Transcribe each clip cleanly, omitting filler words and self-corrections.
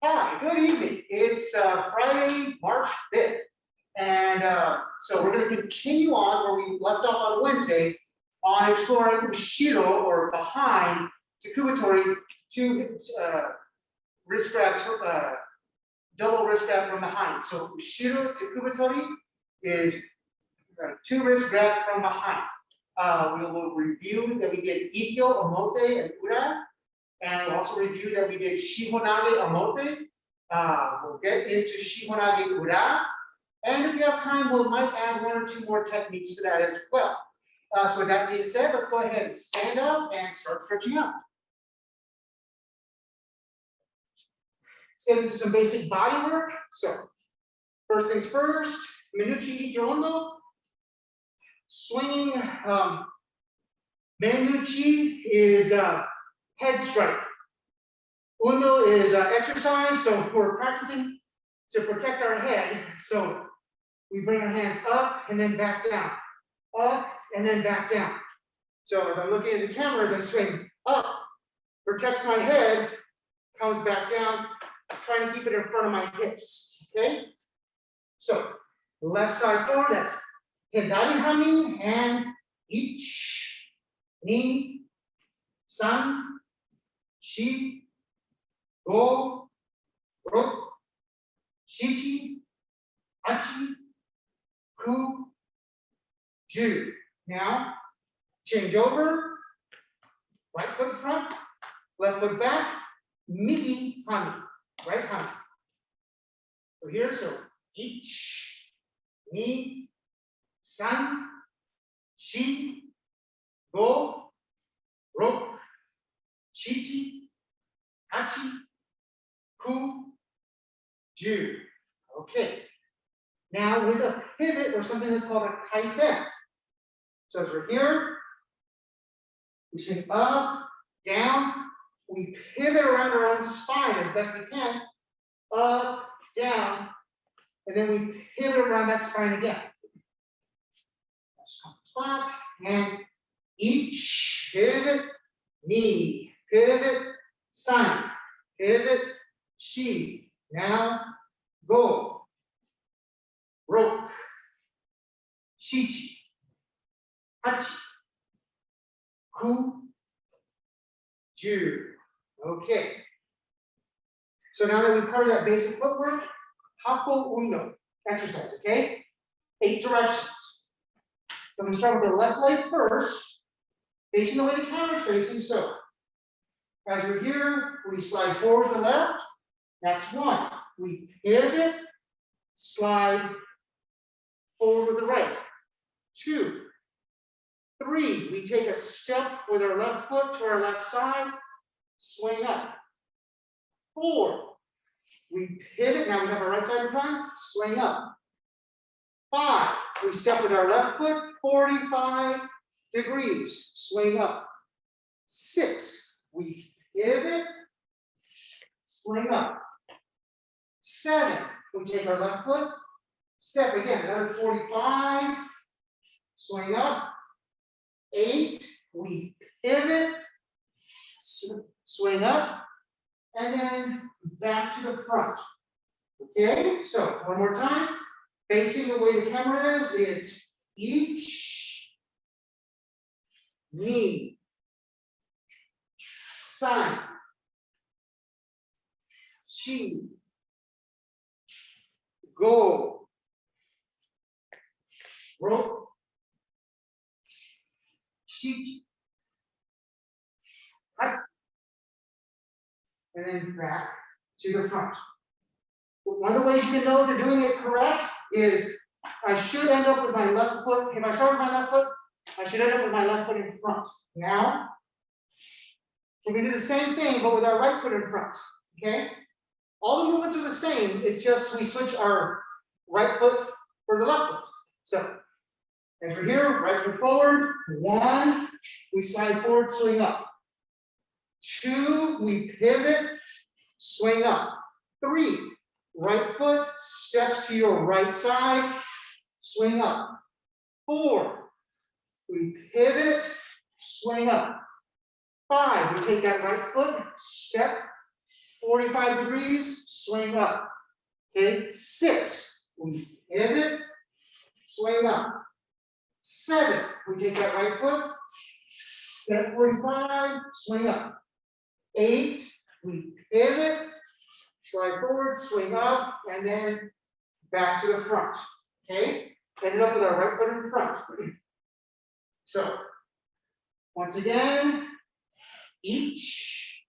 Hi, good evening. It's Friday, March 5th. And so we're going to continue on where we left off on Wednesday on exploring ushiro, or behind, tekubitori, two wrist grabs, double wrist grab from behind. So ushiro tekubitori is two wrist grabs from behind. We will review that we did ikkyo, omote, and ura. And we'll also review that we did shihonage, omote. We'll get into shihonage, ura. And if we have time, we might add one or two more techniques to that as well. So with that being said, let's go ahead and stand up and start stretching out. Let's get into some basic body work. So first things first, menuchi, ikkyo, swinging. Menuchi is head strike. Undo is exercise, so we're practicing to protect our head. So we bring our hands up and then back down, up and then back down. So as I'm looking at the camera, as I swing up, protects my head, comes back down, trying to keep it in front of my hips, okay? So left side forward, that's Hidari Hami, and each, ni, san, shi, go, ro, shichi, hachi, ku, ju. Now, change over, right foot front, left foot back, migi, hami, right hami. So here, so each, ni, san, shi, go, ro, shichi, hachi, ku, ju. Okay. Now with a pivot or something that's called a kaiten. So as we're here, we swing up, down, we pivot around our own spine as best we can, up, down, and then we pivot around that spine again. Let's come spot, and each pivot, knee, pivot, san, pivot, shi. Now go, roke, shichi, hachi, ku, ju. Okay. So now that we've covered that basic footwork, happo undo exercise, okay? 8 directions. I'm going to start with the left leg first, facing the way the camera's facing. So as we're here, we slide forward to the left. That's 1. We pivot, slide forward with the right. 2, 3, we take a step with our left foot to our left side, swing up. 4, we pivot, now we have our right side in front, swing up. 5, we step with our left foot, 45 degrees, swing up. 6, we pivot, swing up. 7, we take our left foot, step again, another 45, swing up. 8, we pivot, swing up, and then back to the front. Okay, so one more time, facing the way the camera is, it's each, ni, san, shi, go, ro, shichi, hachi, and then back to the front. One of the ways you can know if you're doing it correct is I should end up with my left foot. If I start with my left foot, I should end up with my left foot in front. Now, we can do the same thing, but with our right foot in front. Okay? All the movements are the same. It's just we switch our right foot for the left foot. So, as we're here, right foot forward. 1, we slide forward, swing up. 2, we pivot, swing up. 3, right foot steps to your right side, swing up. 4, we pivot, swing up. 5, we take that right foot, step 45 degrees, swing up. Okay, 6, we pivot, swing up. 7, we take that right foot, step 45, swing up. 8, we pivot, slide forward, swing up, and then back to the front. Okay, ended up with our right foot in front. So, once again, each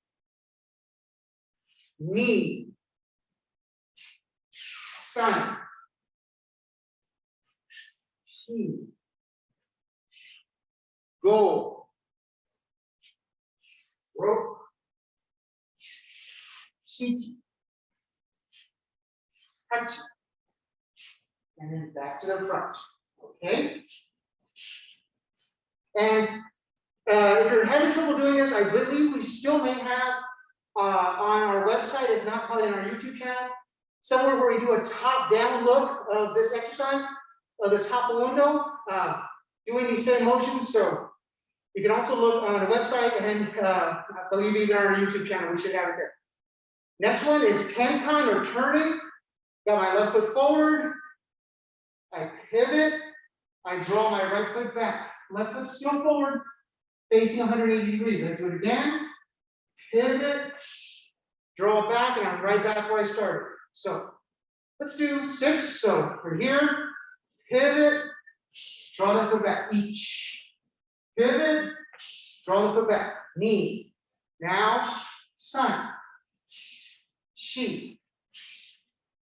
knee, sun, shi, go, rope, shichi, hachi, and then back to the front. Okay? And if you're having trouble doing this, I believe we still may have on our website, if not probably on our YouTube channel, somewhere where we do a top-down look of this exercise, of this happo undo, doing these same motions. So you can also look on the website, and I believe even on our YouTube channel, we should have it there. Next one is tenkan, or turning. Got my left foot forward, I pivot, I draw my right foot back. Left foot still forward, facing 180 degrees. I do it again, pivot, draw back, and I'm right back where I started. So let's do 6. So we're here, pivot, draw the foot back, each. Pivot, draw the foot back, knee. Now, sun, shi,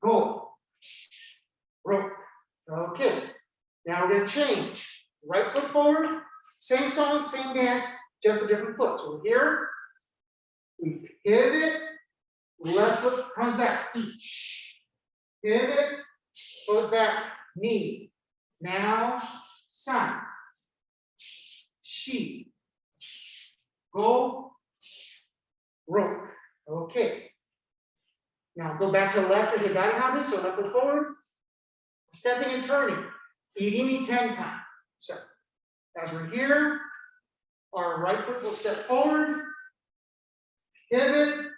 go, rope. Okay, now we're going to change. Right foot forward, same song, same dance, just a different foot. So we're here, we pivot, left foot comes back, each. Pivot, foot back, knee. Now, sun, shi, go, rope. Okay. Now go back to the left of the daihami, so left foot forward, stepping and turning, irimi tenkan. So as we're here, our right foot will step forward, pivot,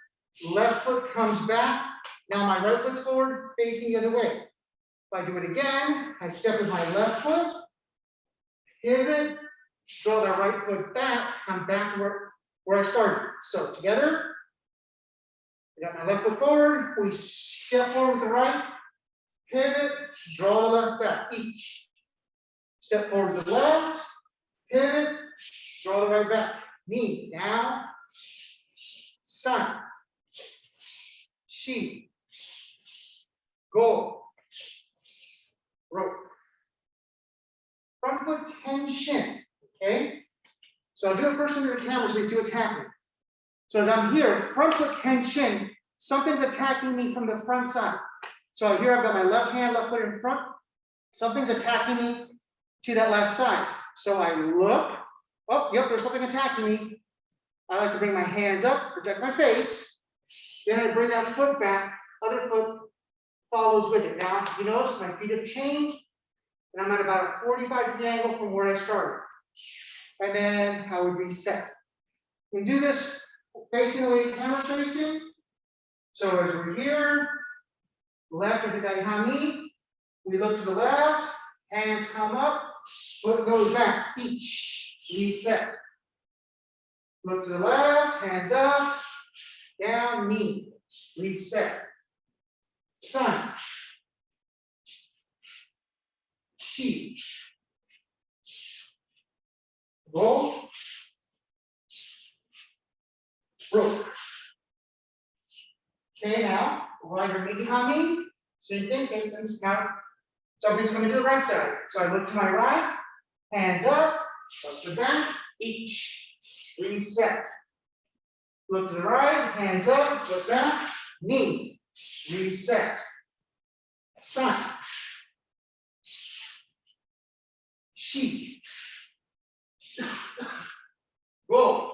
left foot comes back. Now my right foot's forward, facing the other way. If I do it again, I step with my left foot, pivot, draw the right foot back, I'm back to where I started. So together, I got my left foot forward, we step forward with the right, pivot, draw the left back, each. Step forward to the left, pivot, draw the right back, knee. Now, sun, shi, go, rope. Front foot tenchin, okay? So I'll do it first into the camera so you see what's happening. So as I'm here, front foot tenchin, something's attacking me from the front side. So here I've got my left hand, left foot in front. Something's attacking me to that left side. So I look, oh, yep, there's something attacking me. I like to bring my hands up, protect my face. Then I bring that foot back, other foot follows with it. Now, you notice my feet have changed, and I'm at about a 45-degree angle from where I started. And then I would reset. We do this facing the way the camera's facing. So as we're here, left of the daihami, we look to the left, hands come up, foot goes back, each, reset. Look to the left, hands up, down, knee, reset. Sun, shi, go, rope. Okay, now, while you're behind me, same thing, now, something's coming to the right side. So I look to my right, hands up, look to the back, each, reset. Look to the right, hands up, look back, knee, reset. Sun, shi, go,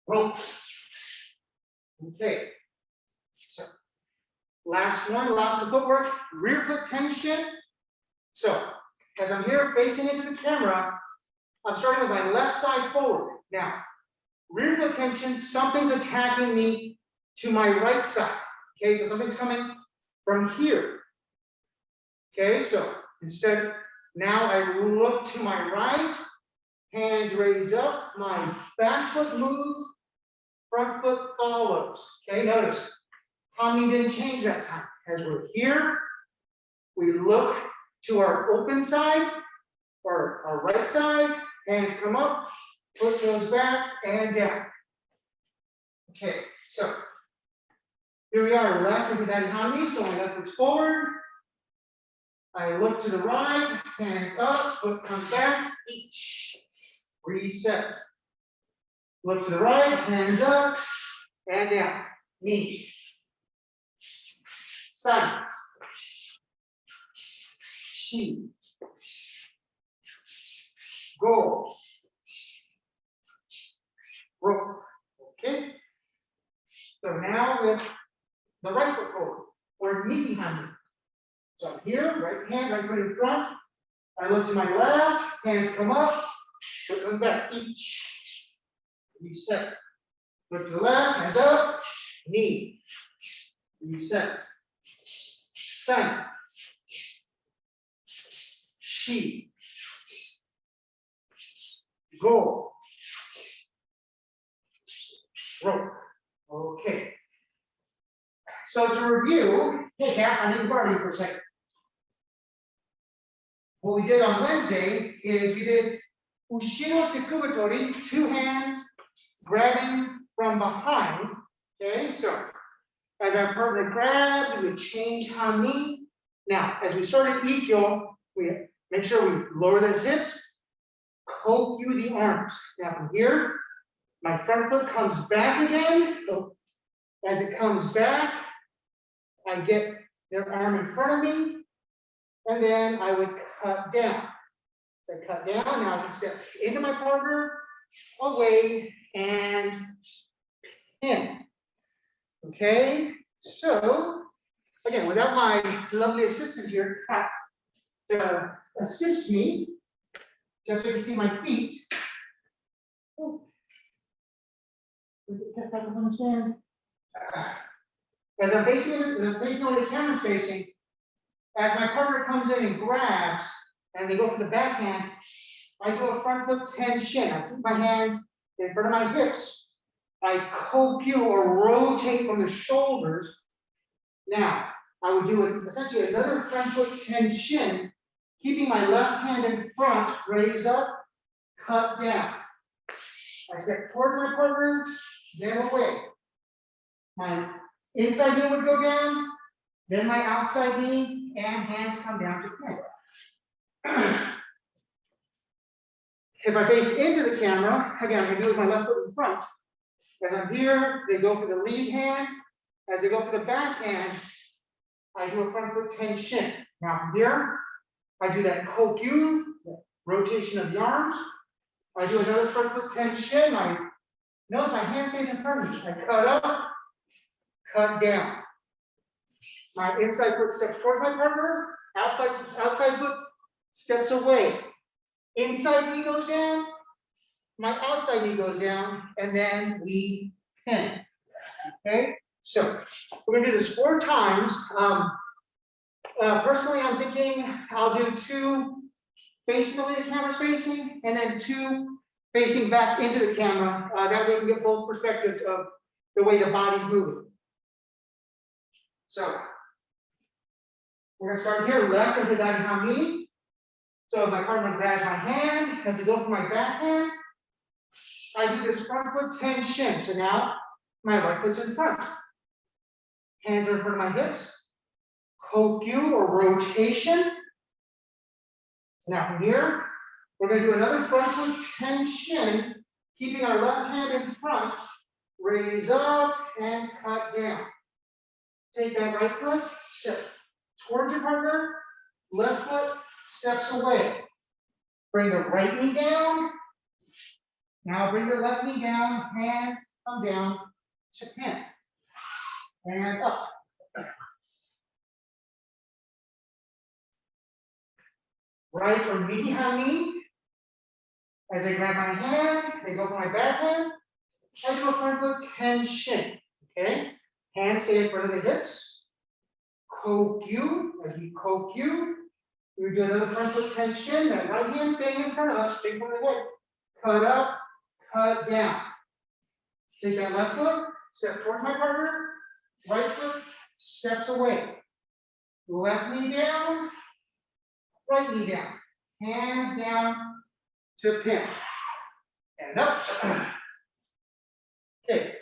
rope. Okay, so last one, last footwork, rear foot tension. So as I'm here facing into the camera, I'm starting with my left side forward. Now, rear foot tension, something's attacking me to my right side. Okay, so something's coming from here. Okay, so instead, now I look to my right, hands raise up, my back foot moves, front foot follows. Okay, notice, Hami didn't change that time. As we're here, we look to our open side, or our right side, hands come up, foot goes back and down. Okay, so here we are, left with that Hami, so my left foot's forward. I look to the right, hands up, foot comes back, each. Reset. Look to the right, hands up, and down. Knee. Sun. Shi. Go. Rope. Okay. So now with the right foot forward, or knee behind me. So here, right hand, right foot in front. I look to my left, hands come up, foot comes back, each. Reset. Look to the left, hands up, knee. Reset. Sun. Shi. Go. Rope. Okay. So to review, hey Cap, I need to borrow you for a second. What we did on Wednesday is we did ushiro tekubitori, 2 hands grabbing from behind. Okay, so as our partner grabs, we change Hami. Now, as we started ikkyo, we make sure we lower those hips, kokyu the arms. Now from here, my front foot comes back again. So as it comes back, I get their arm in front of me, and then I would cut down. So I cut down, now I can step into my partner, away, and in. Okay, so again, without my lovely assistant here to assist me, just so you can see my feet. Oh. As I'm facing the way the camera's facing, as my partner comes in and grabs, and they go for the backhand, I do a front foot tenchin. I keep my hands in front of my hips. I kokyu or rotate from the shoulders. Now, I would do essentially another front foot tenchin, keeping my left hand in front, raise up, cut down. I step towards my partner, then away. My inside knee would go down, then my outside knee, and hands come down to camera. If I face into the camera, again, I'm going to do it with my left foot in front. As I'm here, they go for the lead hand. As they go for the backhand, I do a front foot tenchin. Now from here, I do that kokyu, rotation of the arms. I do another front foot tenchin. Notice my hand stays in front of me. I cut up, cut down. My inside foot steps towards my partner, outside foot steps away. Inside knee goes down, my outside knee goes down, and then we pin. Okay, so we're gonna do this 4 times. Personally, I'm thinking I'll do 2 facing the way the camera's facing, and then 2 facing back into the camera. That way we can get both perspectives of the way the body's moving. So we're gonna start here, left into that Hami. So my partner grabs my hand, as I go for my backhand, I do this front foot tenchin. So now my right foot's in front. Hands are in front of my hips. Kokyu or rotation. Now from here, we're going to do another front foot tenchin, keeping our left hand in front, raise up and cut down. Take that right foot, step towards your partner, left foot steps away. Bring the right knee down. Now bring the left knee down, hands come down to pin. And up. Right or midi Hami. As I grab my hand, they go for my backhand. I do a front foot tenchin. Okay? Hands stay in front of the hips. Kokyu, as we kokyu. We do another front foot tenchin. That right hand staying in front of us, straight from the hip. Cut up, cut down. Take that left foot, step towards my partner. Right foot steps away. Left knee down, right knee down. Hands down to pin. And up. Okay.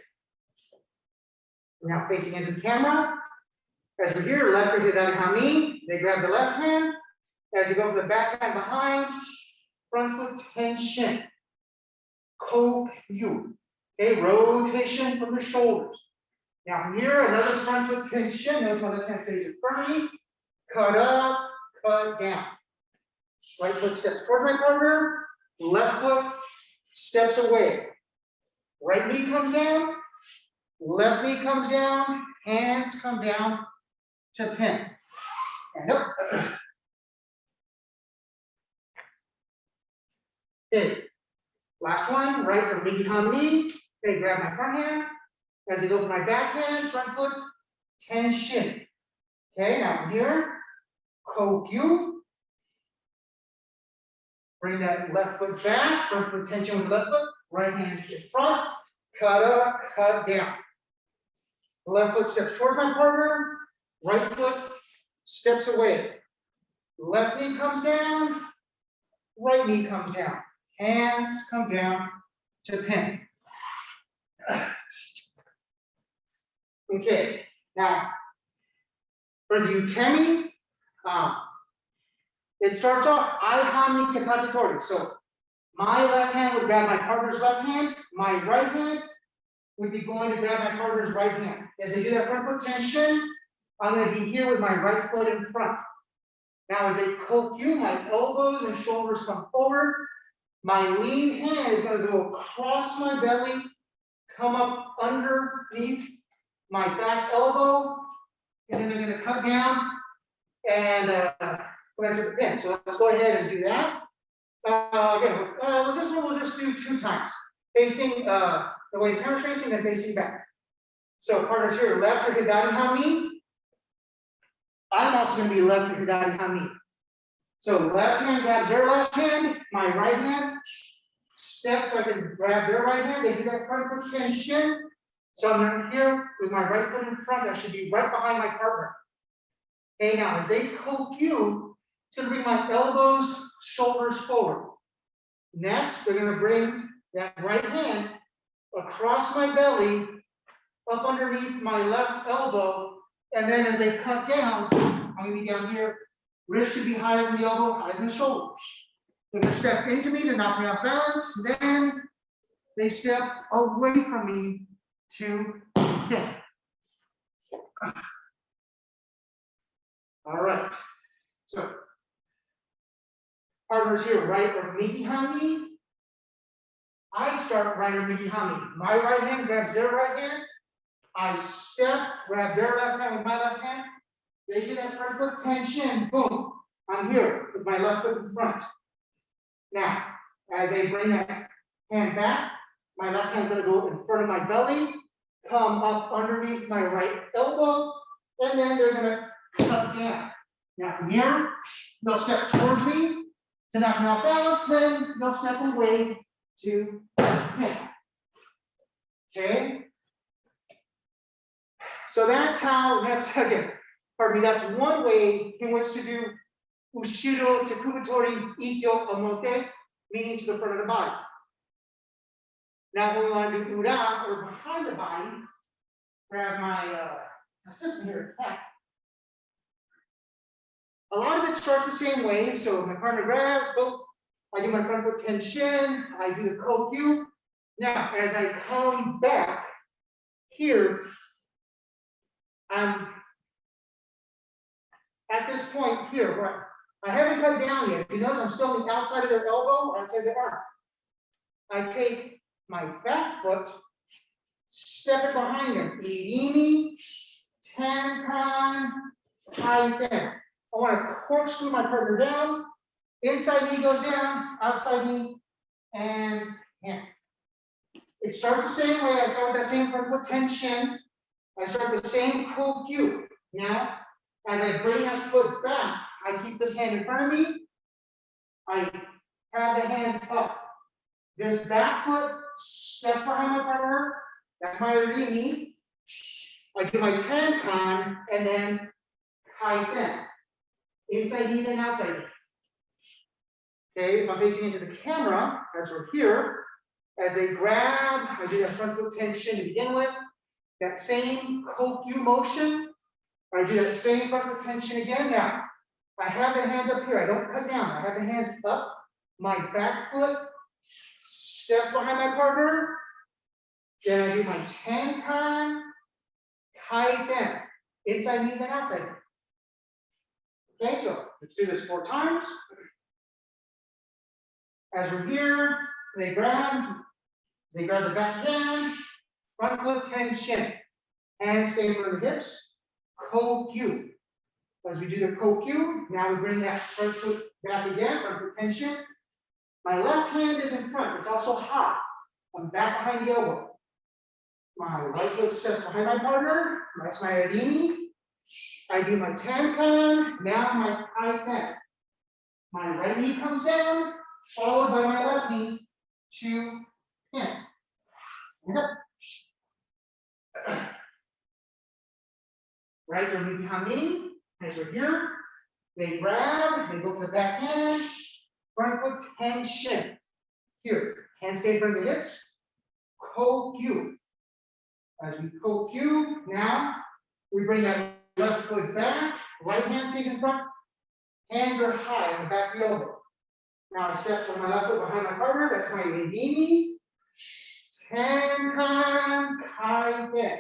We're now facing into the camera. As we're here, left or hidari. They grab the left hand. As you go for the back hand behind, front foot tenchin. Kokyu. Okay, rotation from the shoulders. Now from here, another front foot tenchin. Notice my left hand stays in front of me. Cut up, cut down. Right foot steps towards my partner. Left foot steps away. Right knee comes down. Left knee comes down. Hands come down to pin. And up. Okay. Last one, right or behind me. They grab my front hand. As they go for my back hand, front foot, tenchin. Okay, now from here, kokyu. Bring that left foot back, front foot tension with the left foot, right hand in front, cut up, cut down. Left foot steps towards my partner, right foot steps away. Left knee comes down, right knee comes down. Hands come down to pin. Okay, now for the ukemi, it starts off irimi tekubitori. So my left hand would grab my partner's left hand, my right hand would be going to grab my partner's right hand. As I do that front foot tension, I'm going to be here with my right foot in front. Now as I kokyu, my elbows and shoulders come forward. My lean hand is going to go across my belly, come up underneath my back elbow, and then I'm going to cut down and go ahead to the pin. So let's go ahead and do that. Again, with this one, we'll just do 2 times. Facing the way the camera's facing, then facing back. So partners here, left or hidari hami. I'm also going to be left or hidari hami. So left hand grabs their left hand, my right hand steps so I can grab their right hand. They do that front foot tension. So I'm here with my right foot in front. I should be right behind my partner. Okay, now as they kokyu, it's going to bring my elbows, shoulders forward. Next, they're going to bring that right hand across my belly, up underneath my left elbow, and then as they cut down, I'm going to be down here. Wrist should be higher than the elbow, higher than the shoulders. They're going to step into me to knock me off balance. Then they step away from me to hit. All right. So partners here, right or behind me. I start right or behind me. My right hand grabs their right hand. I step, grab their left hand with my left hand. They do that front foot tension, boom. I'm here with my left foot in front. Now, as I bring that hand back, my left hand is going to go in front of my belly, come up underneath my right elbow, and then they're going to cut down. Now from here, they'll step towards me to knock me off balance, then they'll step away to hit. Okay? So that's again, pardon me, that's one way in which to do ushiro, tekubitori, ikkyo, omote, meaning to the front of the body. Now when we want to do ura, or behind the body, grab my assistant here at back. A lot of it starts the same way. So my partner grabs, boom, I do my front foot tension, I do the kokyu. Now, as I come back here, I'm at this point here where I haven't cut down yet. You notice I'm still on the outside of their elbow or outside their arm. I take my back foot, step it behind them. Irimi, tenkan, happo. I want to corkscrew my partner down. Inside knee goes down, outside knee and hand. It starts the same way. I start with that same front foot tension. I start the same ikkyo. Now, as I bring that foot back, I keep this hand in front of me. I have the hands up. This back foot step behind my partner. That's my irimi. I do my tenkan and then kaiten. Inside knee, then outside knee. Okay, if I'm facing into the camera, as we're here, as they grab, I do that front foot tension to begin with. That same ikkyo motion. I do that same front foot tension again. Now, I have the hands up here. I don't cut down. I have the hands up. My back foot, step behind my partner. Then I do my tenkan, kaiten. Inside knee, then outside knee. Okay, so let's do this 4 times. As we're here, they grab the back hand, front foot tension, hands stay for the hips, ikkyo. As we do the ikkyo, now we bring that front foot back again, front foot tension. My left hand is in front, it's also high. I'm back behind the elbow. My right foot steps behind my partner, that's my irimi. I do my tenkan, now my kaiten. My right knee comes down, followed by my left knee to pin. Right or behind me, as we're here, they grab, they go to the back hand, front foot tension. Here, hands stay in front of the hips, ikkyo. As we ikkyo, now we bring that left foot back, right hand stays in front, hands are high on the back of the elbow. Now I step with my left foot behind my partner, that's my irimi. Tenkan, kaiten.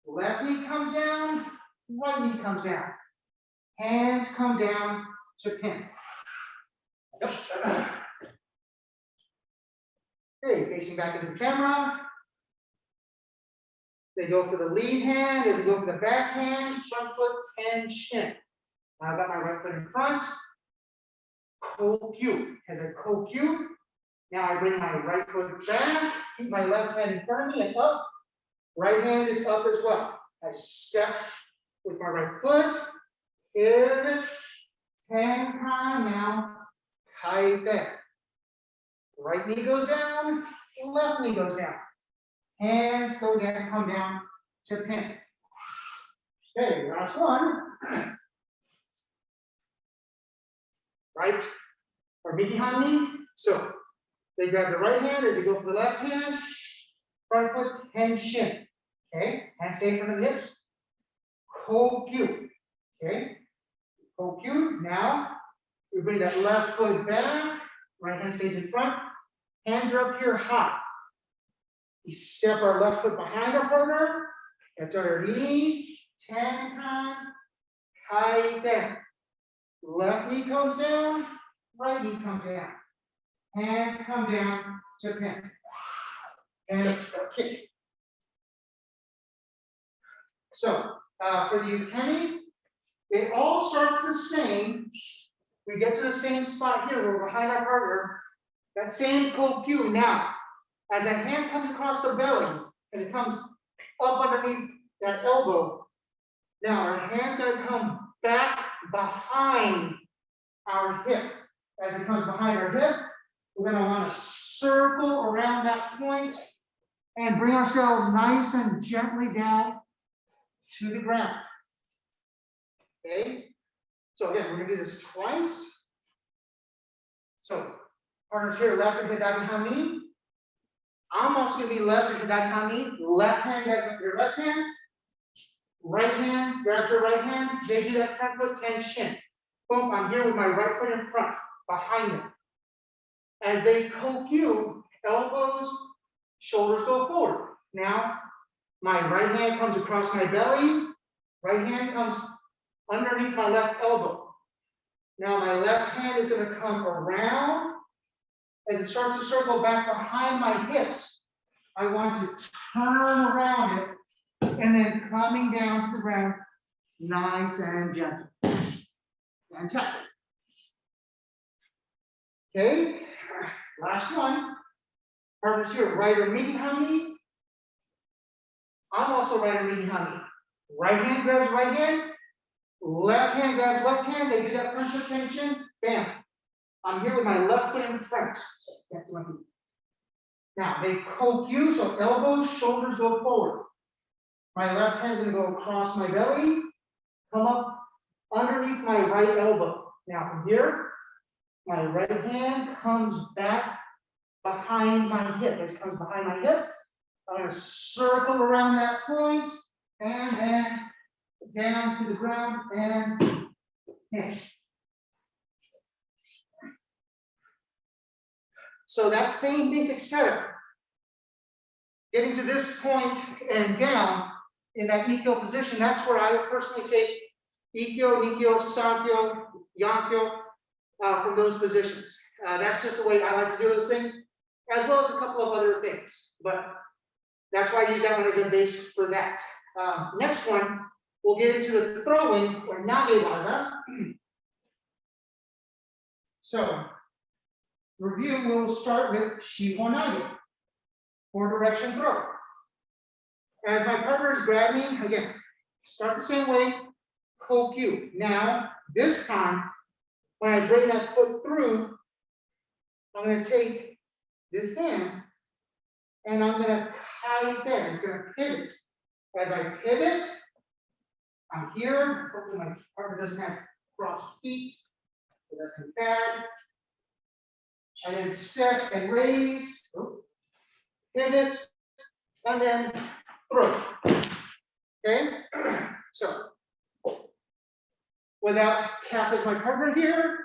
Left knee comes down, right knee comes down. Hands come down to pin. Okay, facing back into the camera. They go for the lead hand, as they go for the back hand, front foot tension. Now I've got my right foot in front. Ikkyo. As I ikkyo, now I bring my right foot back, keep my left hand in front of me and up. Right hand is up as well. I step with my right foot, pivot, tenkan, now kaiten. Right knee goes down, left knee goes down. Hands go down, come down to pin. Okay, last one. Right or behind me. So they grab the right hand as they go for the left hand. Front foot tension. Okay, hands stay in front of the hips. Ikkyo. Okay, ikkyo. Now we bring that left foot back. Right hand stays in front. Hands are up here high. We step our left foot behind our partner. That's our irimi. Tenkan, kaiten. Left knee comes down, right knee comes down. Hands come down to pin. And a kick. So for the ukemi, it all starts the same. We get to the same spot here where we're behind our partner. That same ikkyo. Now, as that hand comes across the belly and it comes up underneath that elbow, now our hand's going to come back behind our hip. As it comes behind our hip, we're going to want to circle around that point and bring ourselves nice and gently down to the ground. Okay? So again, we're going to do this twice. So partners here, left and hit that behind me. I'm also going to be left and hit that behind me. Left hand grabs your left hand. Right hand grabs your right hand. They do that front foot tension. Boom, I'm here with my right foot in front, behind them. As they ikkyo, elbows, shoulders go forward. Now, my right hand comes across my belly. Right hand comes underneath my left elbow. Now my left hand is going to come around. As it starts to circle back behind my hips, I want to turn around it and then coming down to the ground, nice and gentle. Fantastic. Okay, last one. Partners here, right or hami. I'm also right or hami. Right hand grabs right hand, left hand grabs left hand. They do that front foot tension. Bam. I'm here with my left foot in front. Now they kokyu, so elbows, shoulders go forward. My left hand is going to go across my belly, come up underneath my right elbow. Now from here, my right hand comes back behind my hip. It comes behind my hip. I'm going to circle around that point and then down to the ground and hit. So that same basic setup, getting to this point and down in that ikkyo position, that's where I would personally take ikkyo, nikkyo, sankyo, yankyo from those positions. That's just the way I like to do those things, as well as a couple of other things. But that's why I use that one as a base for that. Next one, we'll get into the throwing or nage waza. So, review, we'll start with shihonage, or direction throw. As my partners grab me, again, start the same way, kokyu. Now, this time, when I bring that foot through, I'm going to take this hand and I'm going to hide that. It's going to pivot. As I pivot, I'm here. Hopefully my partner doesn't have crossed feet. So that's bad. And then step and raise, pivot, and then throw. Okay? So, without cap as my partner here.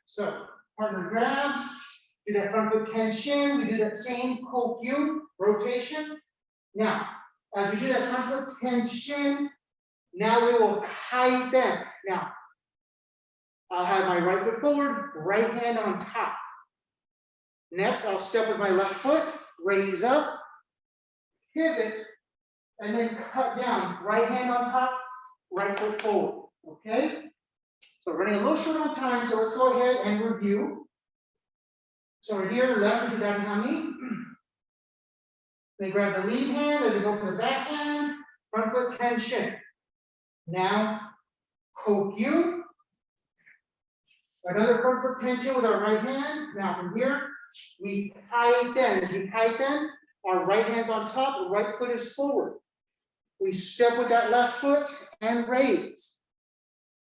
So, partner grabs, do that front foot tenchin, we do that same kokyu rotation. Now, as we do that front foot tenchin, now we will kaiten. Now, I'll have my right foot forward, right hand on top. Next, I'll step with my left foot, raise up, pivot, and then cut down. Right hand on top, right foot forward. Okay? So we're running a little short on time, so let's go ahead and review. So we're here, left into hami. Then grab the lead hand as we go for the back hand, front foot tenchin. Now, kokyu. Another front foot tension with our right hand. Now from here, we kaiten. As we kaiten, our right hand's on top, the right foot is forward. We step with that left foot and raise.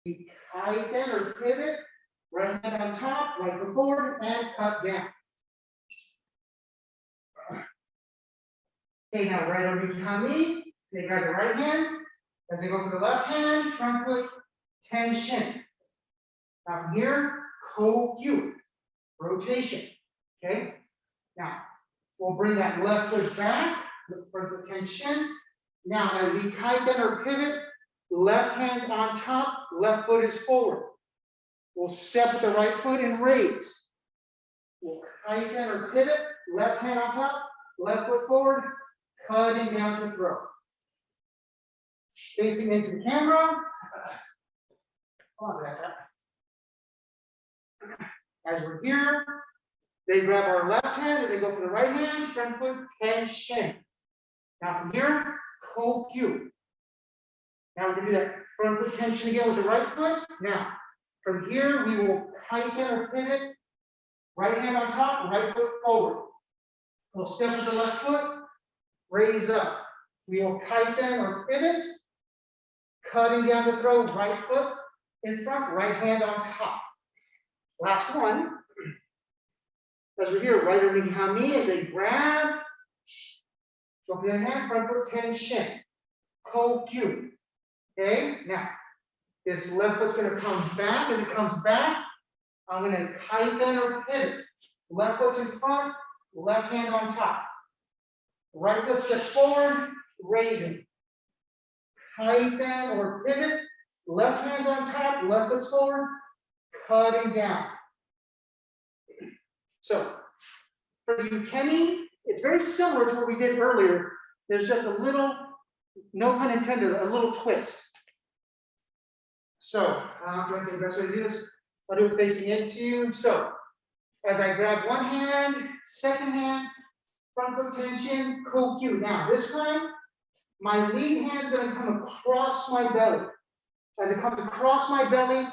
We kaiten or pivot, right hand on top, right foot forward, and cut down. Okay, now right over hami. They grab the right hand. As they go for the left hand, front foot tension. Now from here, kokyu, rotation. Okay? Now, we'll bring that left foot back, front foot tension. Now, as we kaiten or pivot, left hand's on top, left foot is forward. We'll step with the right foot and raise. We'll kaiten or pivot, left hand on top, left foot forward, cutting down to throw. Facing into the camera. Come on, back up. As we're here, they grab our left hand as they go for the right hand, front foot tenchin. Now from here, kokyu. Now we're going to do that front foot tension again with the right foot. Now, from here, we will kaiten or pivot, right hand on top, right foot forward. We'll step with the left foot, raise up. We will kaiten or pivot, cutting down to throw, right foot in front, right hand on top. Last one. As we're here, right over hami as they grab. Go for the hand, front foot tenchin. Kokyu. Okay, now this left foot's going to come back. As it comes back, I'm going to kaiten or pivot. Left foot's in front, left hand on top. Right foot steps forward, raising. Kaiten or pivot. Left hand's on top, left foot's forward, cutting down. So, for the ukemi, it's very similar to what we did earlier. There's just a little, no pun intended, a little twist. So, I'm going to the best way to do this. I'll do it facing into. So, As I grab one hand, second hand, front foot tension, kokyu. Now this time, my lead hand's gonna come across my belly. As it comes across my belly,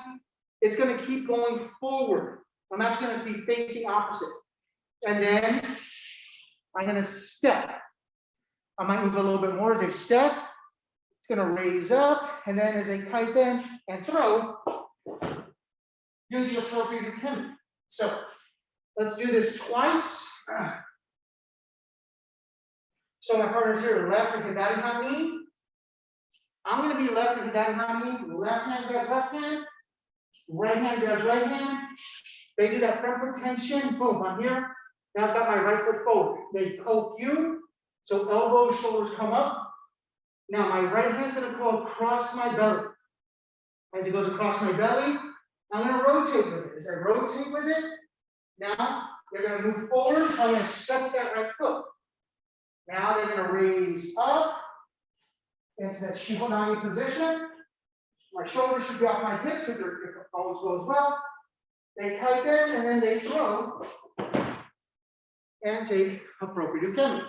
it's gonna keep going forward. I'm actually gonna be facing opposite. And then I'm gonna step. I might move a little bit more as I step. It's gonna raise up, and then as I kaiten and throw, do the appropriate ukemi. So let's do this twice. So my partner's here, left and hidari hami. I'm gonna be left and hidari hami. Left hand grabs left hand. Right hand grabs right hand. They do that front foot tension. Boom, I'm here. Now I've got my right foot forward. They kokyu. So elbows, shoulders come up. Now my right hand's gonna go across my belly. As it goes across my belly, I'm gonna rotate with it. As I rotate with it, now they're gonna move forward. I'm gonna step that right foot. Now they're gonna raise up into that shihonage position. My shoulders should be off my hips if all goes well. They kaiten and then they throw and take appropriate ukemi.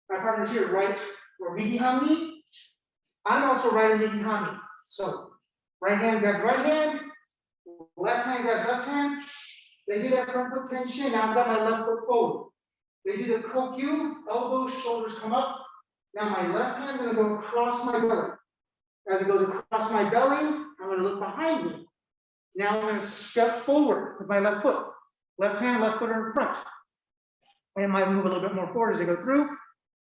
My partner's here, right or migi hami. I'm also right or migi hami. So right hand grabs right hand, left hand grabs left hand. They do that front foot tension. Now I've got my left foot forward. They do the kokyu, elbows, shoulders come up. Now my left hand gonna go across my belly. As it goes across my belly, I'm gonna look behind me. Now I'm gonna step forward with my left foot. Left hand, left foot are in front. I might move a little bit more forward as I go through.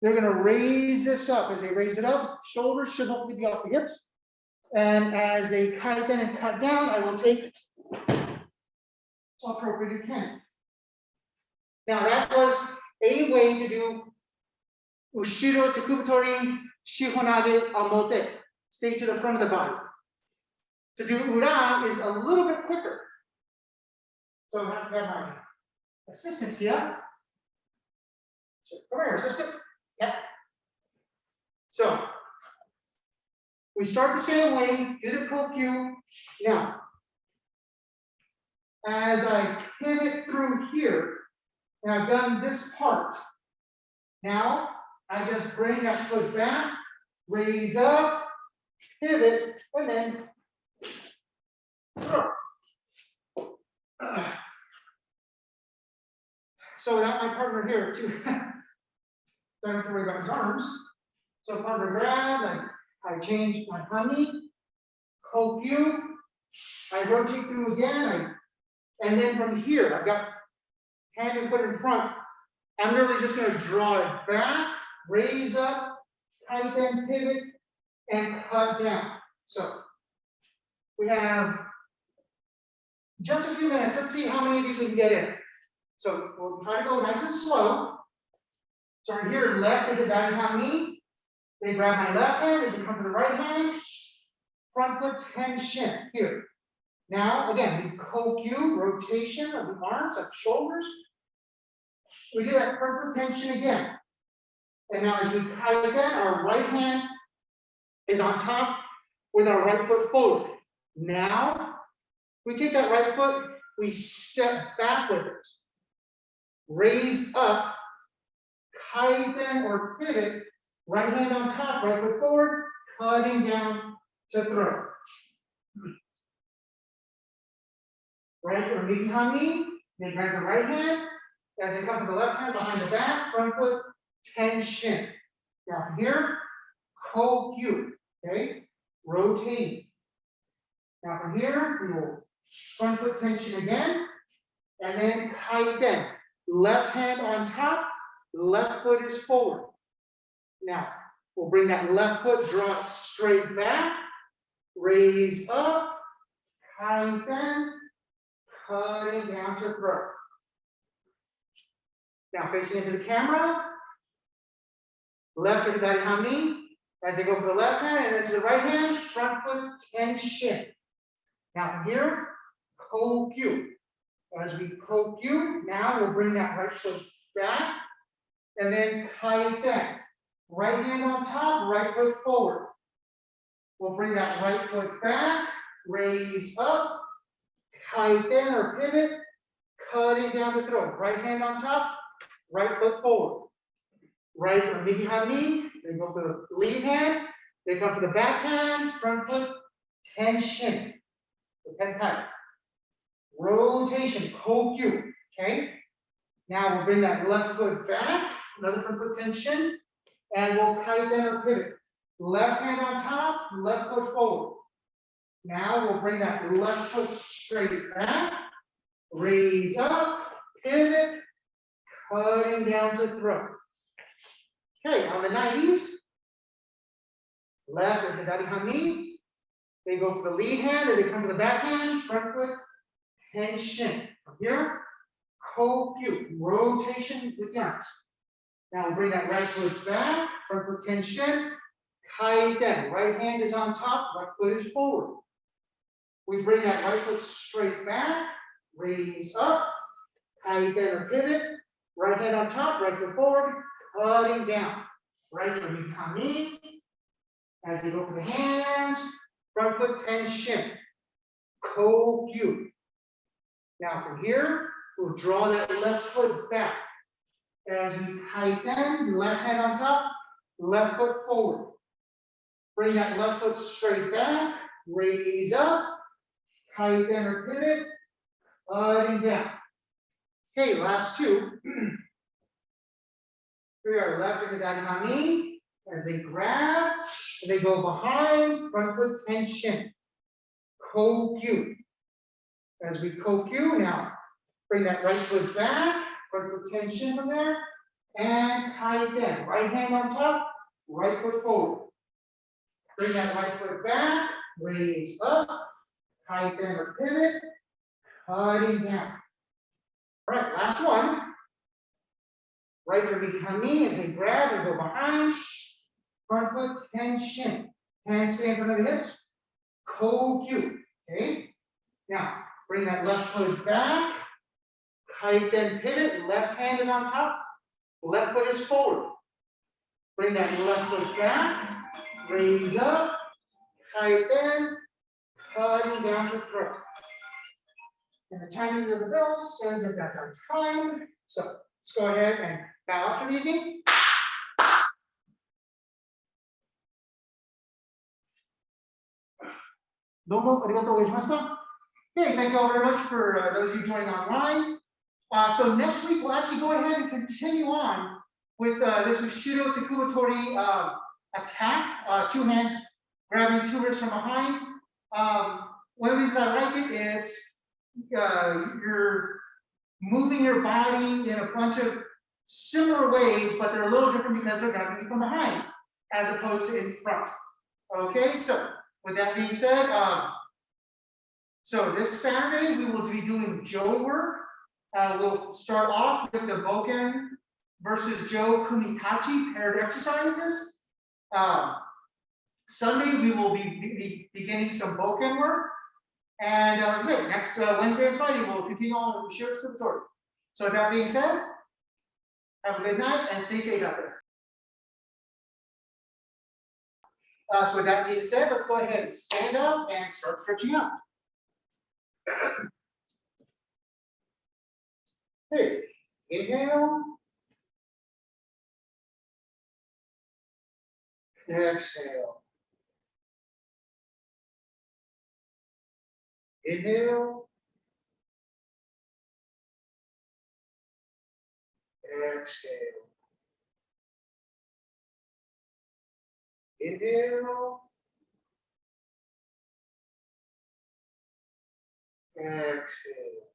They're gonna raise this up. As they raise it up, shoulders should hopefully be off the hips. And as they kaiten and cut down, I will take appropriate ukemi. Now that was a way to do ushiro, tekubitori, shihonage, omote. Stay to the front of the body. To do ura is a little bit quicker. So I have my assistant here. So come here, assistant. Yep. So we start the same way, do the kokyu. Now, as I pivot through here, and I've done this part, now I just bring that foot back, raise up, pivot, and then throw. So without my partner here too, don't have to worry about his arms. So partner grab, and I change my hami, kokyu, I rotate through again, and then from here, I've got hand and foot in front. I'm really just going to draw it back, raise up, kaiten, pivot, and cut down. So we have just a few minutes. Let's see how many of these we can get in. So we'll try to go nice and slow. So I'm here, left with the hami. They grab my left hand as they come to the right hand. Front foot tension here. Now again, we kokyu, rotation of the arms, of shoulders. We do that front foot tension again. And now as we kaiten, our right hand is on top with our right foot forward. Now we take that right foot, we step back with it. Raise up, kaiten or pivot, right hand on top, right foot forward, cutting down to throw. Right or migi hami, they grab the right hand, as they come to the left hand behind the back, front foot tension. Now from here, kokyu, okay, rotating. Now from here, we will front foot tension again, and then kaiten. Left hand on top, left foot is forward. Now, we'll bring that left foot, draw it straight back, raise up, kaiten, cutting down to throw. Now facing into the camera, left or hidari hami, as they go for the left hand and then to the right hand, front foot tension. Now from here, kokyu. As we kokyu, now we'll bring that right foot back and then kaiten. Right hand on top, right foot forward. We'll bring that right foot back, raise up, kaiten or pivot, cutting down the throat. Right hand on top, right foot forward. Right or migi hami, they go for the lead hand, they come for the back hand, front foot, tension, the tenkan. Rotation, kokyu, okay? Now we'll bring that left foot back, another front foot tension, and we'll kaiten or pivot. Left hand on top, left foot forward. Now we'll bring that left foot straight back, raise up, pivot, cutting down to throat. Okay, on the 90s, left with the dari hami, they go for the lead hand as they come to the back hand, front foot, tension. From here, kokyu, rotation with the arms. Now we'll bring that right foot back, front foot tension, kaiten. Right hand is on top, left foot is forward. We bring that right foot straight back, raise up, kaiten or pivot, right hand on top, right foot forward, cutting down. Right foot kami, as they go for the hands, front foot tension, kokyu. Now from here, we'll draw that left foot back. As we kaiten, left hand on top, left foot forward. Bring that left foot straight back, raise up, kaiten or pivot, cutting down. Okay, last two. We are left in the daihami as they grab, and they go behind, front foot tension, kokyu. As we kokyu, now bring that right foot back, front foot tension from there, and kaiten. Right hand on top, right foot forward. Bring that right foot back, raise up, kaiten or pivot, cutting down. All right, last one. Right or mikihami as they grab and go behind, front foot tension. Hands stay in front of the hips, kokyu. Okay. Now bring that left foot back, kaiten pivot, left hand is on top, left foot is forward. Bring that left foot back, raise up, kaiten, cutting down the throat. And the timing of the bell says that that's our time. So let's go ahead and bow out for the evening. Domo arigatou gozaimashita. Okay, thank you all very much for those of you joining online. So next week we'll actually go ahead and continue on with this ushiro tekubitori attack. Two hands grabbing two wrists from behind. One of the reasons I like it, it's you're moving your body in a bunch of similar ways, but they're a little different because they're going to be from behind as opposed to in front. Okay, so with that being said, so this Saturday we will be doing Jo work. We'll start off with the Boken versus Jo Kumitachi paired exercises. Sunday we will be beginning some Boken work. And next Wednesday and Friday we'll continue on with the ushiro tekubitori. So with that being said, have a good night and stay safe out there. So with that being said, let's go ahead and stand up and start stretching out. Okay, inhale. Exhale. Inhale. Exhale. Inhale. Exhale.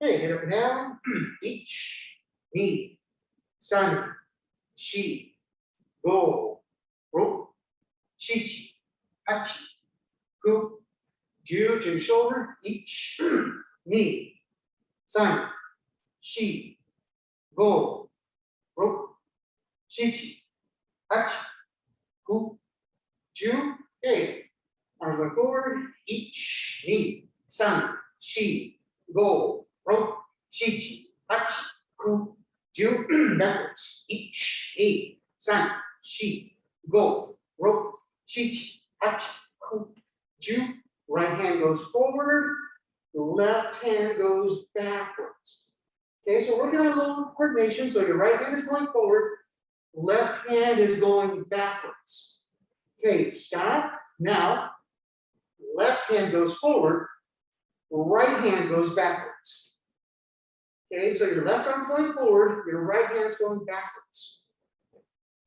Okay, get up and down. Ich, ni, san, shi, go, ro, shichi, hachi, ku, ju to shoulder. Ich, ni, san, shi, go, ro, shichi, hachi, ku, ju. Okay, arms going forward. Ich, ni, san, shi, go, ro, shichi, hachi, ku, ju. Backwards. Ich, ni, san, shi, go, ro, chi, hachi, ku, ju. Right hand goes forward, the left hand goes backwards. Okay, so working on a little coordination. So your right hand is going forward, left hand is going backwards. Okay, stop. Now, left hand goes forward, right hand goes backwards. Okay, so your left arm's going forward, your right hand's going backwards.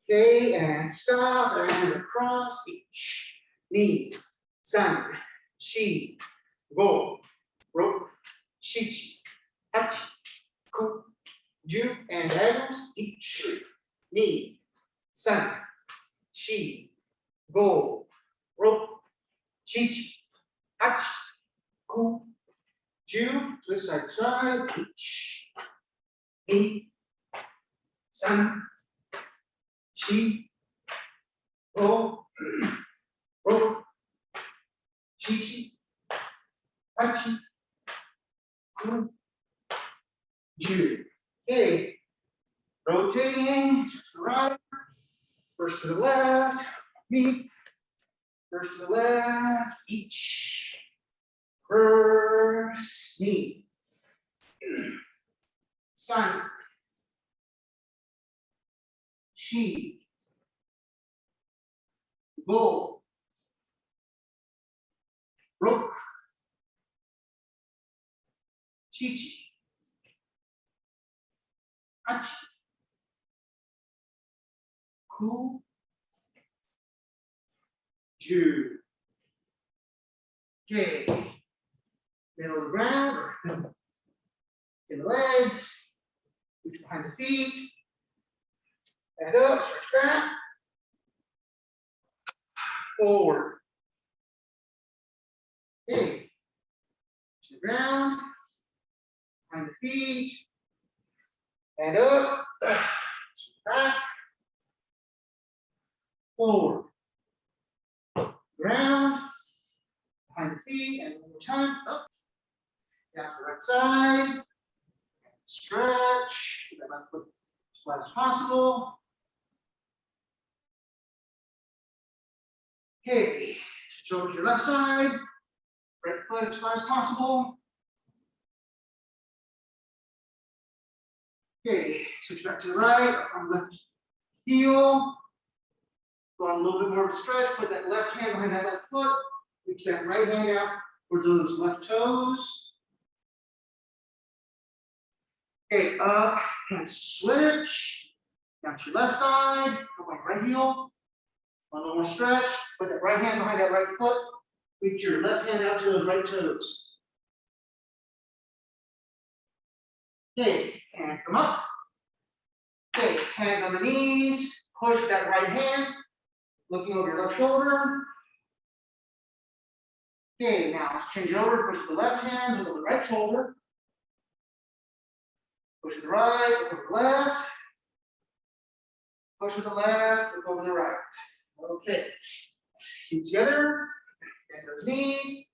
Okay, and stop, and across, each, ni, san, shi, go, ro, shichi, hachi, ku, ju, and diagonals, each, ni, san, shi, go, ro, shichi, hachi, ku, ju, twist side to side, each, ni, san, shi, go, ro, shichi, hachi, ku, ju. Okay, rotating to the right, first to the left, me, first to the left, each, first, knee, san, shi, go, ro, shichi, hachi, ku, ju. Okay, middle of the ground, or in the legs, reach behind the feet, and up, stretch back, forward. Okay, to the ground, behind the feet, and up, back, forward. Ground, behind the feet, and one more time, up, down to the right side, and stretch, keep that left foot as flat as possible. Okay, switch over to your left side, right foot as flat as possible. Okay, switch back to the right, on the left heel. Go on a little bit more of a stretch, put that left hand behind that left foot, reach that right hand out towards those left toes. Okay, up and switch. Down to your left side, go on right heel. One little more stretch, put that right hand behind that right foot, reach your left hand out to those right toes. Okay, and come up. Okay, hands on the knees, push with that right hand, looking over your left shoulder. Okay, now let's change it over, push with the left hand, look over the right shoulder. Push with the right, look over the left. Push with the left, look over the right. Okay, feet together, bend those knees,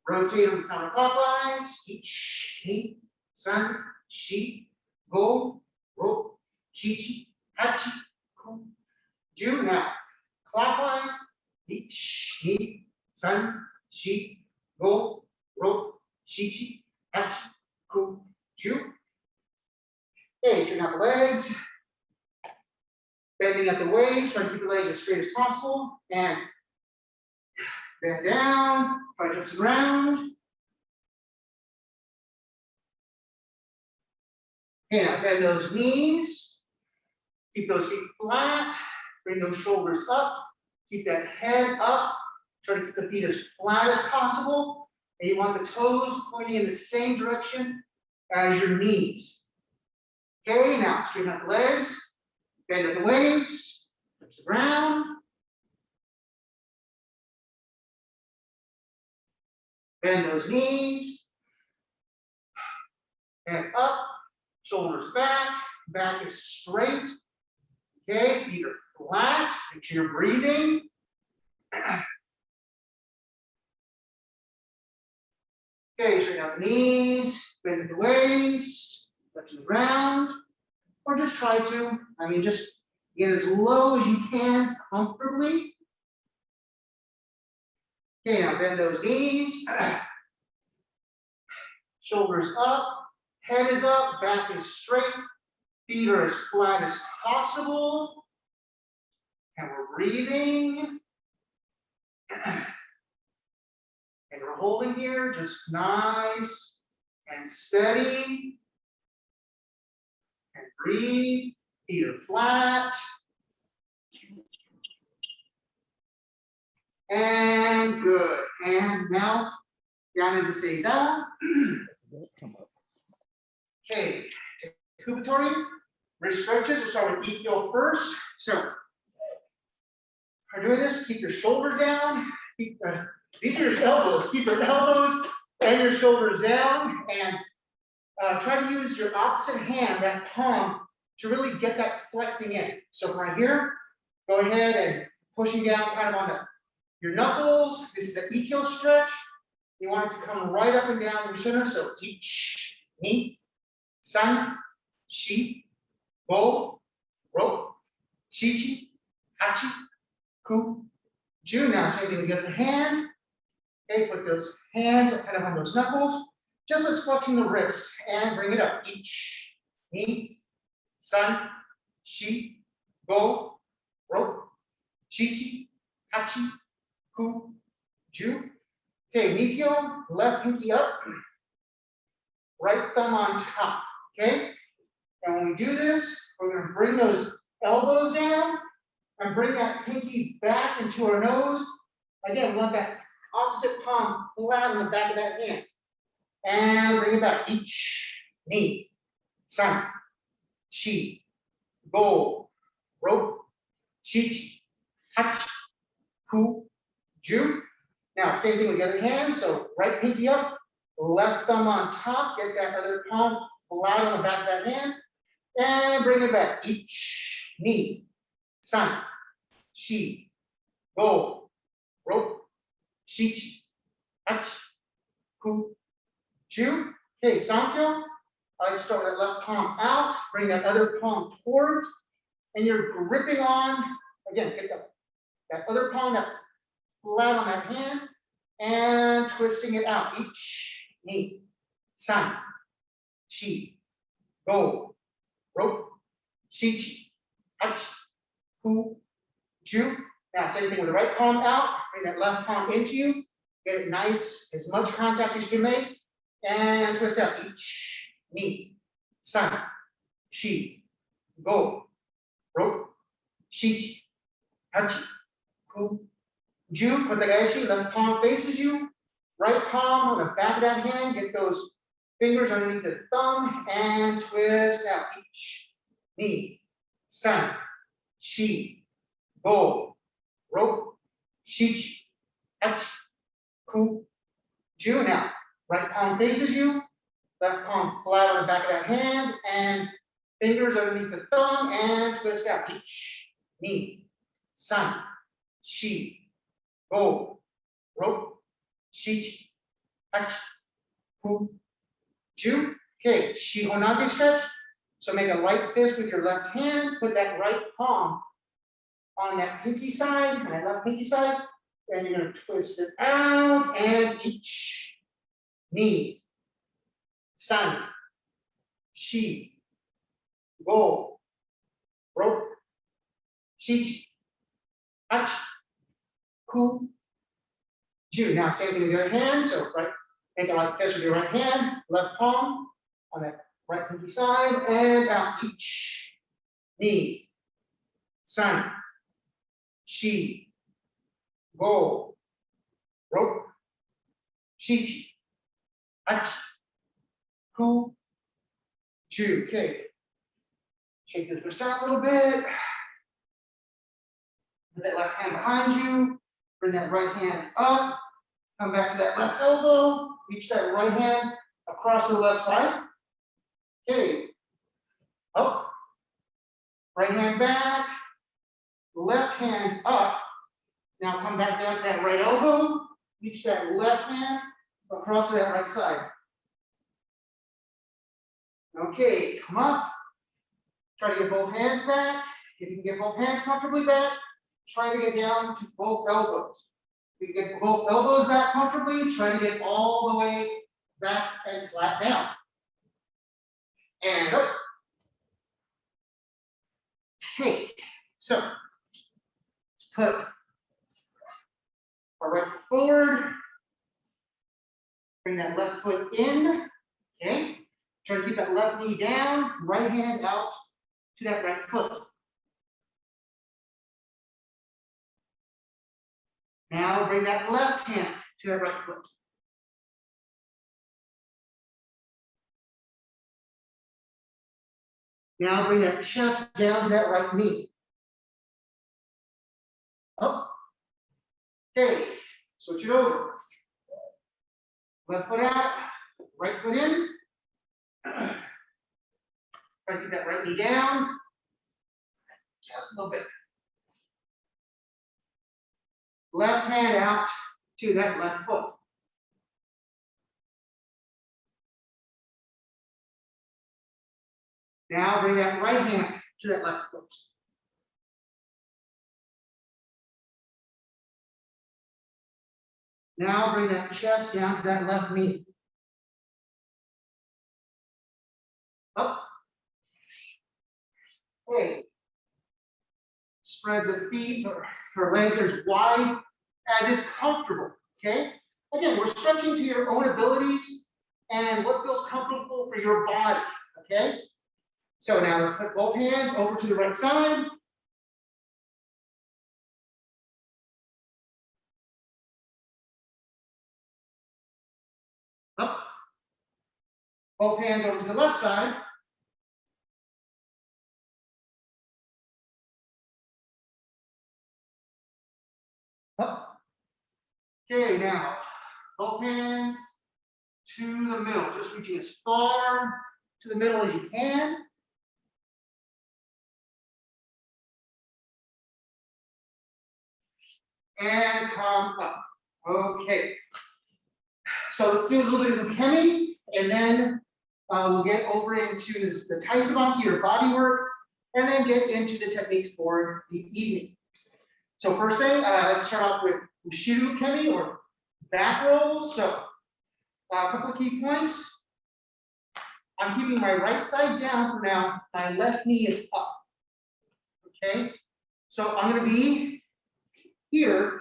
rotate them counterclockwise, each, ni, san, shi, go, ro, shichi, hachi, ku, ju. Now, clockwise, each, ni, san, shi, go, ro, shichi, hachi, ku, ju. Okay, straighten out the legs. Bending at the waist, try to keep the legs as straight as possible. And bend down, try to touch the ground. Okay, now bend those knees. Keep those feet flat. Bring those shoulders up. Keep that head up. Try to keep the feet as flat as possible. And you want the toes pointing in the same direction as your knees. Okay, now straighten out the legs. Bend at the waist, touch the ground. Bend those knees. And up, shoulders back, back is straight. Okay, feet are flat, make sure you're breathing. Okay, straighten out the knees, bend at the waist, touch the ground. Or just try to, just get as low as you can comfortably. Okay, now bend those knees. Shoulders up, head is up, back is straight, feet are as flat as possible. And we're breathing. And we're holding here, just nice and steady. And breathe, feet are flat. And good. And now down into Seiza. Okay, tekubitori, wrist stretches. We'll start with ikkyo first. So, we're doing this, keep your shoulder down. Keep, these are your elbows. Keep your elbows and your shoulders down. And try to use your opposite hand, that palm, to really get that flexing in. So right here, go ahead and pushing down kind of on your knuckles. This is an ikkyo stretch. You want it to come right up and down your center. So ich, ni, san, shi, go, ro, shichi, hachi, ku, ju. Now same thing with the other hand. Okay, put those hands kind of on those knuckles. Just like flexing the wrist and bring it up. Ich, ni, san, shi, go, ro, shichi, hachi, ku, ju. Okay, Mikyo, left pinky up, right thumb on top. Okay? And when we do this, we're going to bring those elbows down and bring that pinky back into our nose. Again, we want that opposite palm flat on the back of that hand. And bring it back. Ich, ni, san, shi, go, ro, shichi, hachi, ku, ju. Now, same thing with the other hand. So right pinky up, left thumb on top. Get that other palm flat on the back of that hand. And bring it back. Ich, ni, san, shi, go, ro, shichi, hachi, ku, ju. Okay, Sankyo. I like to start with that left palm out, bring that other palm towards, and you're gripping on, again, get that other palm that flat on that hand, and twisting it out. Ich, ni, san, shi, go, ro, shichi, hachi, ku, ju. Now, same thing with the right palm out, bring that left palm into you, get it nice, as much contact as you can make, and twist out. Ich, ni, san, shi, go, ro, shichi, hachi, ku, ju. Kotegaeshi, left palm faces you, right palm on the back of that hand, get those fingers underneath the thumb, and twist out. Ich, ni, san, shi, go, ro, shichi, hachi, ku, ju. Now, right palm faces you, left palm flat on the back of that hand, and fingers underneath the thumb, and twist out. Ich, ni, san, shi, go, ro, shichi, hachi, ku, ju. Okay, shihonage stretch. So make a light fist with your left hand, put that right palm on that pinky side, and that left pinky side, and you're going to twist it out, and ich, ni, san, shi, go, ro, shichi, hachi, ku, ju. Now, same thing with your hand. So, right, make a light fist with your right hand, left palm on that right pinky side, and out. Ich, ni, san, shi, go, ro, shichi, hachi, ku, ju. Okay. Shake this wrist out a little bit. Put that left hand behind you. Bring that right hand up. Come back to that left elbow. Reach that right hand across the left side. Okay. Up. Right hand back. Left hand up. Now come back down to that right elbow. Reach that left hand across to that right side. Okay, come up. Try to get both hands back. If you can get both hands comfortably back, try to get down to both elbows. We can get both elbows back comfortably, try to get all the way back and flat down. And up. Okay, so let's put our right foot forward. Bring that left foot in. Okay. Try to keep that left knee down, right hand out to that right foot. Now bring that left hand to that right foot. Now bring that chest down to that right knee. Up. Okay, switch it over. Left foot out, right foot in. Try to keep that right knee down. Just a little bit. Left hand out to that left foot. Now bring that right hand to that left foot. Now bring that chest down to that left knee. Up. Okay. Spread the feet or legs as wide as is comfortable. Okay. Again, we're stretching to your own abilities and what feels comfortable for your body. Okay. So now let's put both hands over to the right side. Up. Both hands over to the left side. Up. Okay, now both hands to the middle, just reaching as far to the middle as you can. And come up. Okay. So let's do a little bit of ukemi, and then we'll get over into the tai sabaki or body work, and then get into the techniques for the evening. So first thing, let's start off with ushiro ukemi or back rolls. So a couple of key points. I'm keeping my right side down for now. My left knee is up. Okay. So I'm going to be here.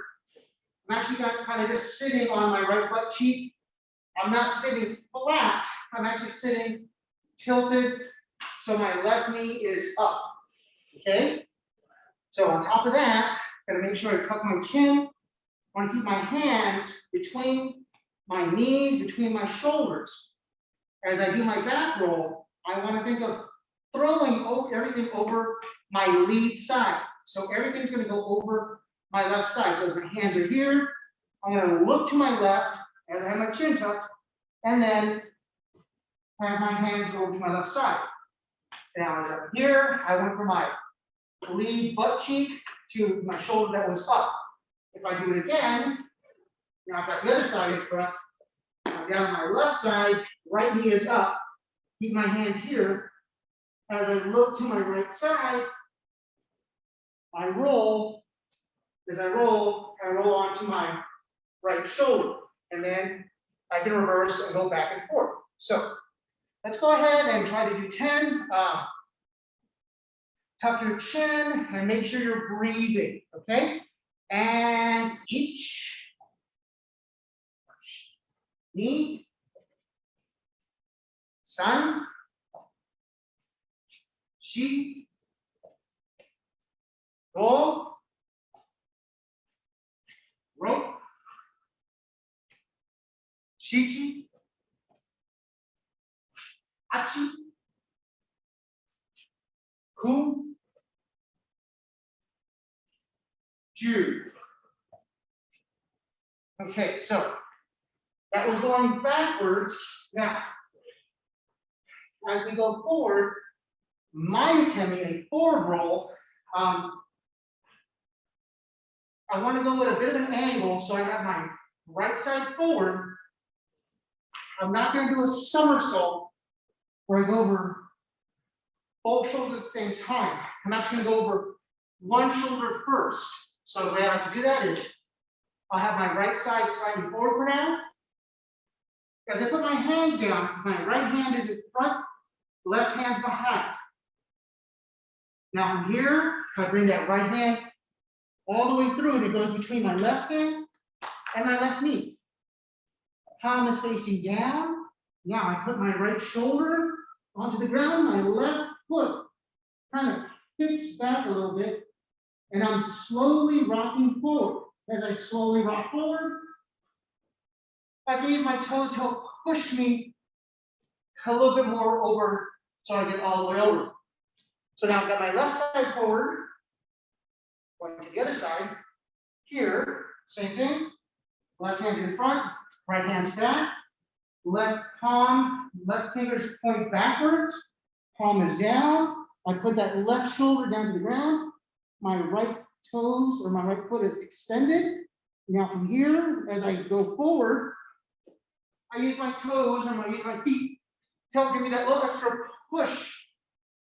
I'm actually kind of just sitting on my right butt cheek. I'm not sitting flat. I'm actually sitting tilted. So my left knee is up. Okay. So on top of that, gotta make sure I tuck my chin. I want to keep my hands between my knees, between my shoulders. As I do my back roll, I want to think of throwing everything over my lead side. So everything's going to go over my left side. So as my hands are here, I'm going to look to my left and I have my chin tucked, and then have my hands go over to my left side. Now as I'm here, I went from my lead butt cheek to my shoulder that was up. If I do it again, now I've got the other side correct. I'm down on my left side, right knee is up. Keep my hands here. As I look to my right side, I roll. As I roll onto my right shoulder. And then I can reverse and go back and forth. So let's go ahead and try to do 10. Tuck your chin and make sure you're breathing, okay? And each knee, san, shi, go, ro, shichi, achi, ku, ju. Okay, so that was going backwards. Now, as we go forward, my ukemi, a forward roll, I want to go at a bit of an angle, so I have my right side forward. I'm not going to do a somersault where I go over both shoulders at the same time. I'm actually going to go over one shoulder first. So the way I like to do that is I'll have my right side sliding forward for now. As I put my hands down, my right hand is in front, left hand's behind. Now from here, I bring that right hand all the way through, and it goes between my left hand and my left knee. Palm is facing down. Now I put my right shoulder onto the ground, my left foot kind of kicks back a little bit, and I'm slowly rocking forward. As I slowly rock forward, I can use my toes to help push me a little bit more over so I get all the way over. So now I've got my left side forward, going to the other side. Here, same thing. Left hand's in front, right hand's back. Left palm, left fingers point backwards. Palm is down. I put that left shoulder down to the ground. My right toes or my right foot is extended. Now from here, as I go forward, I use my toes and I use my feet to help give me that little extra push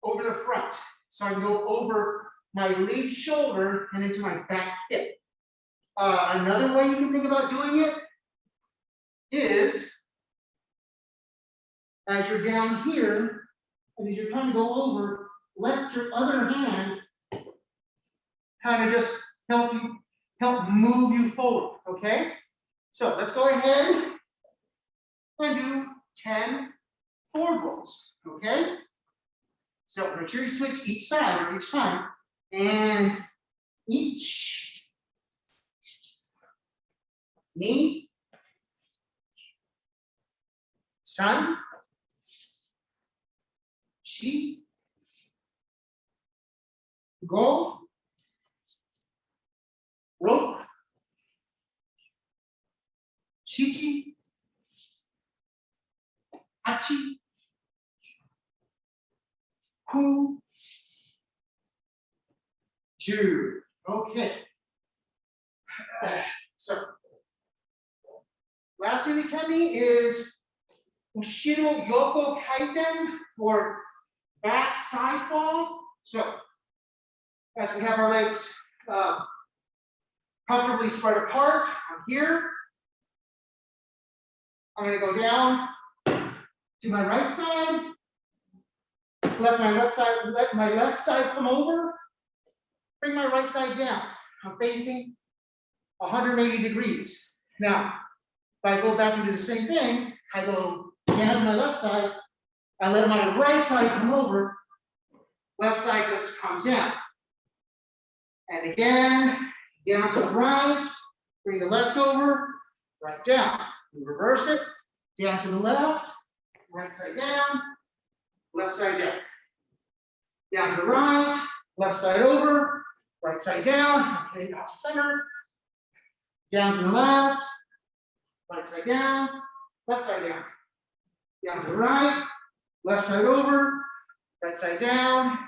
over the front. So I can go over my lead shoulder and into my back hip. Another way you can think about doing it is as you're down here, and as you're trying to go over, let your other hand kind of just help move you forward, okay? So let's go ahead and do 10 forward rolls, okay? So make sure you switch each side or each time, and each knee, sun, chi, go, rope, chi, hachi, ku, ju. Okay. So, last in ukemi is ushiro yoko kaiten, or back side fall. So, as we have our legs comfortably spread apart, I'm here. I'm going to go down to my right side. Let my left side come over. Bring my right side down. I'm facing 180 degrees. Now, if I go back and do the same thing, I go down to my left side. I let my right side come over. Left side just comes down. And again, down to the right. Bring the left over, right down. We reverse it. Down to the left, right side down, left side down. Down to the right, left side over, right side down, okay, off center. Down to the left, right side down, left side down. Down to the right, left side over, right side down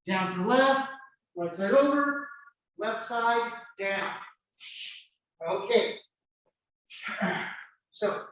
to the left, right side over, left side down. Okay. So